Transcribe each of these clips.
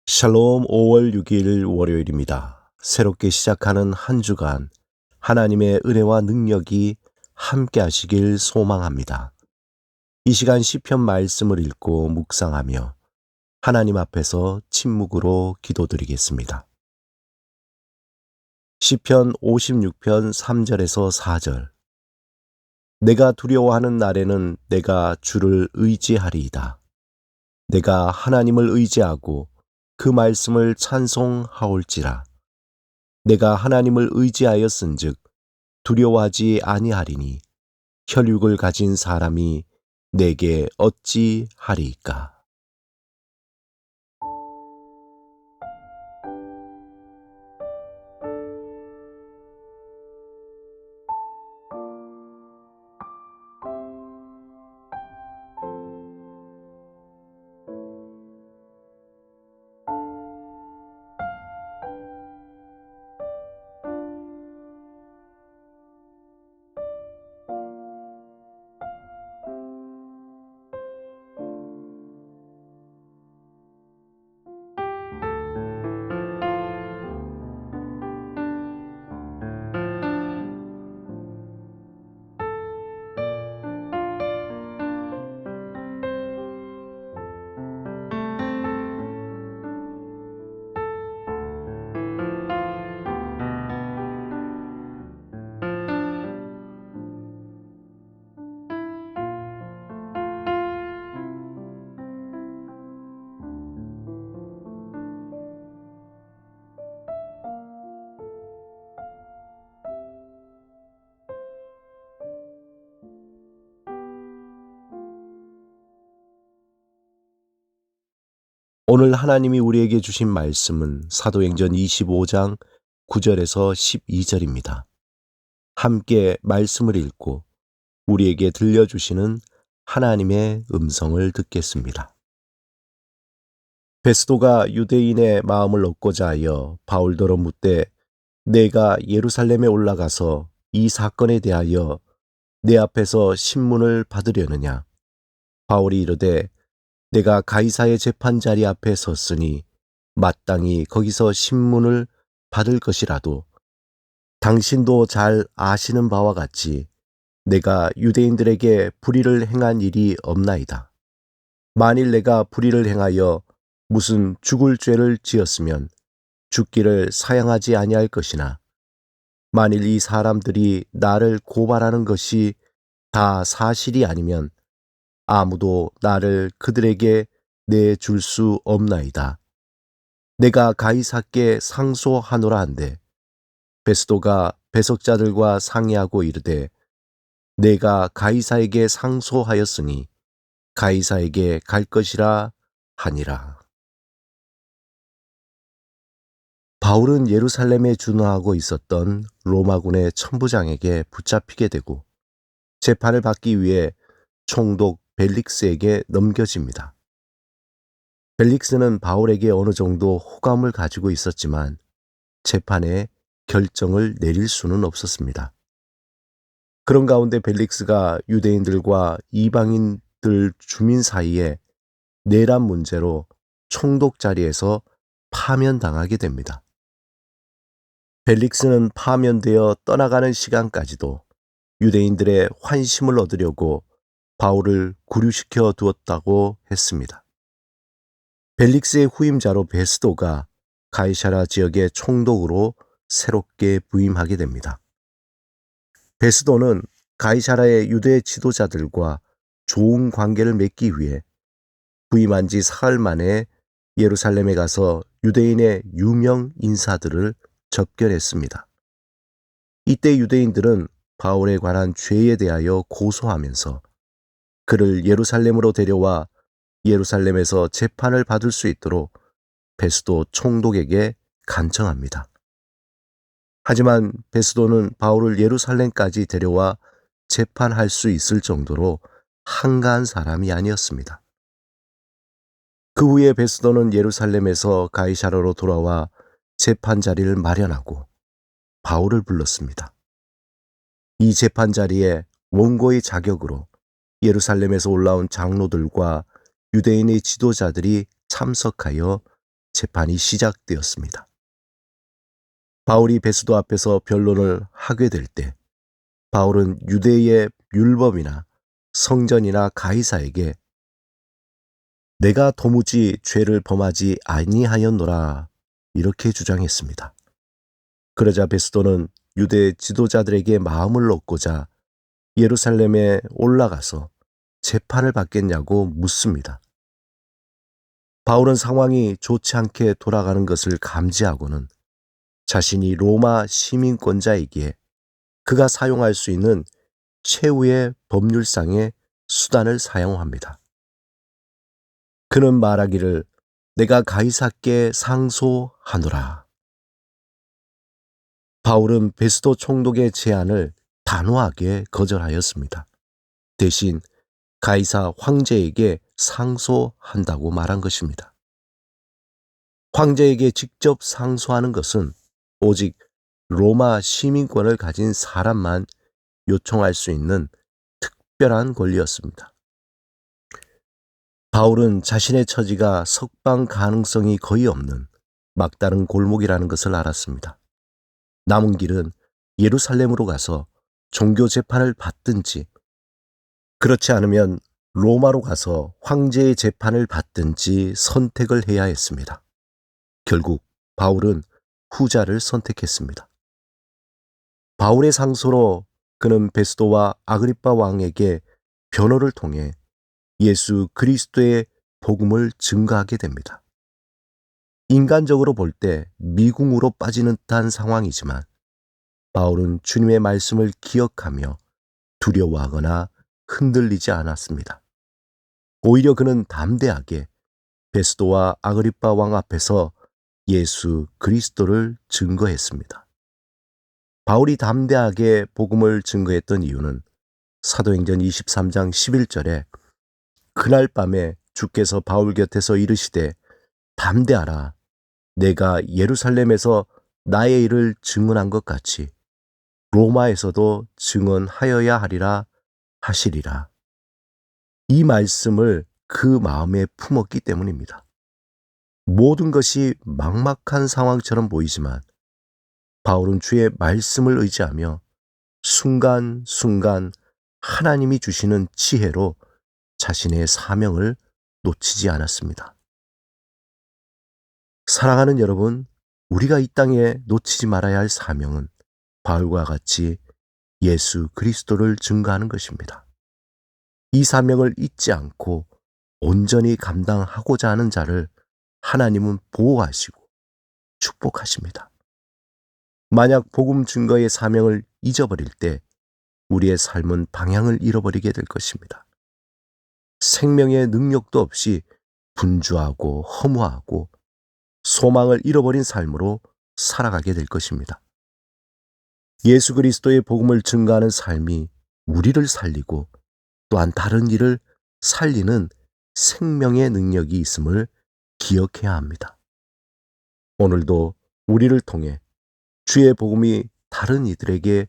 샬롬 5월 6일 월요일입니다. 새롭게 시작하는 한 주간 하나님의 은혜와 능력이 함께 하시길 소망합니다. 이 시간 시편 말씀을 읽고 묵상하며 하나님 앞에서 침묵으로 기도드리겠습니다. 시편 56편 3절에서 4절. 내가 두려워하는 날에는 내가 주를 의지하리이다. 내가 하나님을 의지하고 그 말씀을 찬송하올지라. 내가 하나님을 의지하였은즉 두려워하지 아니하리니 혈육을 가진 사람이 내게 어찌 하리이까. 오늘 하나님이 우리에게 주신 말씀은 사도행전 25장 9절에서 12절입니다. 함께 말씀을 읽고 우리에게 들려주시는 하나님의 음성을 듣겠습니다. 베스도가 유대인의 마음을 얻고자 하여 바울더러 묻되 내가 예루살렘에 올라가서 이 사건에 대하여 내 앞에서 신문을 받으려느냐. 바울이 이르되 내가 가이사의 재판자리 앞에 섰으니 마땅히 거기서 신문을 받을 것이라도 당신도 잘 아시는 바와 같이 내가 유대인들에게 불의를 행한 일이 없나이다. 만일 내가 불의를 행하여 무슨 죽을 죄를 지었으면 죽기를 사양하지 아니할 것이나 만일 이 사람들이 나를 고발하는 것이 다 사실이 아니면 아무도 나를 그들에게 내줄 수 없나이다. 내가 가이사께 상소하노라 한데 베스도가 배석자들과 상의하고 이르되 내가 가이사에게 상소하였으니 가이사에게 갈 것이라 하니라. 바울은 예루살렘에 준하고 있었던 로마군의 천부장에게 붙잡히게 되고 재판을 받기 위해 총독 벨릭스에게 넘겨집니다. 벨릭스는 바울에게 어느 정도 호감을 가지고 있었지만 재판에 결정을 내릴 수는 없었습니다. 그런 가운데 벨릭스가 유대인들과 이방인들 주민 사이에 내란 문제로 총독 자리에서 파면당하게 됩니다. 벨릭스는 파면되어 떠나가는 시간까지도 유대인들의 환심을 얻으려고 바울을 구류시켜 두었다고 했습니다. 벨릭스의 후임자로 베스도가 가이사라 지역의 총독으로 새롭게 부임하게 됩니다. 베스도는 가이사라의 유대 지도자들과 좋은 관계를 맺기 위해 부임한 지 사흘 만에 예루살렘에 가서 유대인의 유명 인사들을 접견했습니다. 이때 유대인들은 바울에 관한 죄에 대하여 고소하면서 그를 예루살렘으로 데려와 예루살렘에서 재판을 받을 수 있도록 베스도 총독에게 간청합니다. 하지만 베스도는 바울을 예루살렘까지 데려와 재판할 수 있을 정도로 한가한 사람이 아니었습니다. 그 후에 베스도는 예루살렘에서 가이사라로 돌아와 재판 자리를 마련하고 바울을 불렀습니다. 이 재판 자리에 원고의 자격으로 예루살렘에서 올라온 장로들과 유대인의 지도자들이 참석하여 재판이 시작되었습니다. 바울이 베스도 앞에서 변론을 하게 될 때 바울은 유대의 율법이나 성전이나 가이사에게 내가 도무지 죄를 범하지 아니하였노라 이렇게 주장했습니다. 그러자 베스도는 유대 지도자들에게 마음을 얻고자 예루살렘에 올라가서 재판을 받겠냐고 묻습니다. 바울은 상황이 좋지 않게 돌아가는 것을 감지하고는 자신이 로마 시민권자이기에 그가 사용할 수 있는 최후의 법률상의 수단을 사용합니다. 그는 말하기를 내가 가이사께 상소하노라. 바울은 베스도 총독의 제안을 단호하게 거절하였습니다. 대신 가이사 황제에게 상소한다고 말한 것입니다. 황제에게 직접 상소하는 것은 오직 로마 시민권을 가진 사람만 요청할 수 있는 특별한 권리였습니다. 바울은 자신의 처지가 석방 가능성이 거의 없는 막다른 골목이라는 것을 알았습니다. 남은 길은 예루살렘으로 가서 종교 재판을 받든지 그렇지 않으면 로마로 가서 황제의 재판을 받든지 선택을 해야 했습니다. 결국 바울은 후자를 선택했습니다. 바울의 상소로 그는 베스도와 아그리빠 왕에게 변호를 통해 예수 그리스도의 복음을 증거하게 됩니다. 인간적으로 볼 때 미궁으로 빠지는 듯한 상황이지만 바울은 주님의 말씀을 기억하며 두려워하거나 흔들리지 않았습니다. 오히려 그는 담대하게 베스도와 아그리빠 왕 앞에서 예수 그리스도를 증거했습니다. 바울이 담대하게 복음을 증거했던 이유는 사도행전 23장 11절에 그날 밤에 주께서 바울 곁에서 이르시되 담대하라 내가 예루살렘에서 나의 일을 증언한 것 같이 로마에서도 증언하여야 하리라 하시리라. 이 말씀을 그 마음에 품었기 때문입니다. 모든 것이 막막한 상황처럼 보이지만 바울은 주의 말씀을 의지하며 순간순간 하나님이 주시는 지혜로 자신의 사명을 놓치지 않았습니다. 사랑하는 여러분, 우리가 이 땅에 놓치지 말아야 할 사명은 바울과 같이 예수 그리스도를 증거하는 것입니다. 이 사명을 잊지 않고 온전히 감당하고자 하는 자를 하나님은 보호하시고 축복하십니다. 만약 복음 증거의 사명을 잊어버릴 때 우리의 삶은 방향을 잃어버리게 될 것입니다. 생명의 능력도 없이 분주하고 허무하고 소망을 잃어버린 삶으로 살아가게 될 것입니다. 예수 그리스도의 복음을 증거하는 삶이 우리를 살리고 또한 다른 이를 살리는 생명의 능력이 있음을 기억해야 합니다. 오늘도 우리를 통해 주의 복음이 다른 이들에게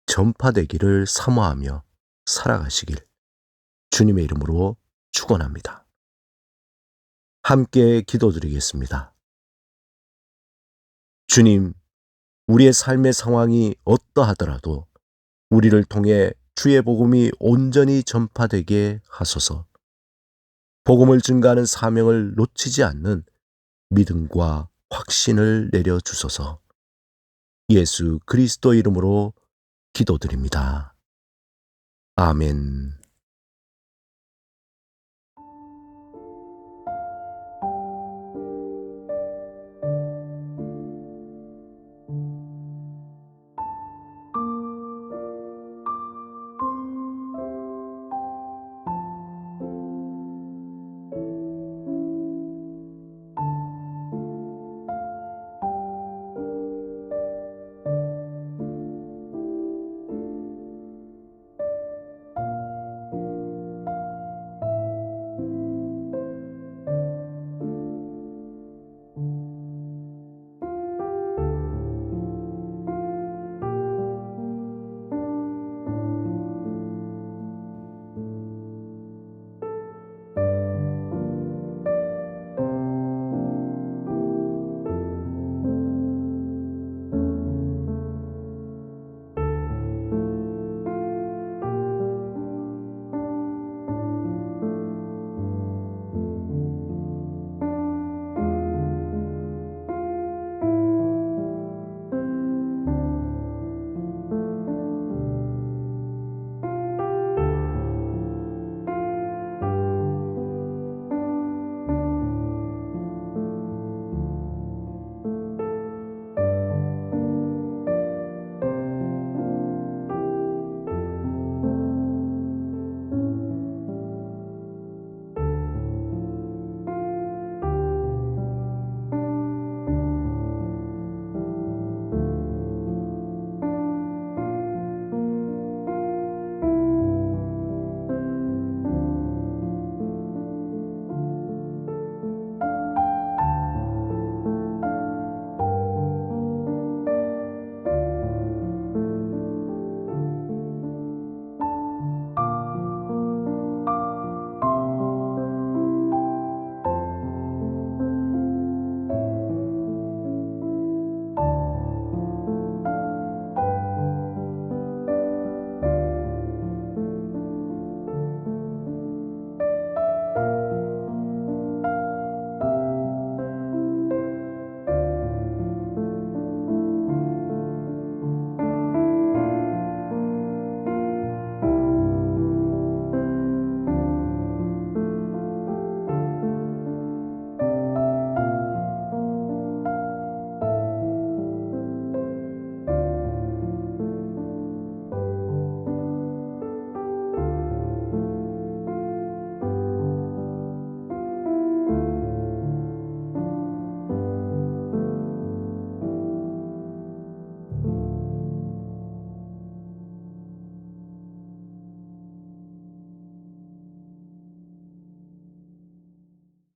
전파되기를 사모하며 살아가시길 주님의 이름으로 축원합니다. 함께 기도드리겠습니다. 주님, 우리의 삶의 상황이 어떠하더라도 우리를 통해 주의 복음이 온전히 전파되게 하소서. 복음을 증거하는 사명을 놓치지 않는 믿음과 확신을 내려주소서. 예수 그리스도 이름으로 기도드립니다. 아멘.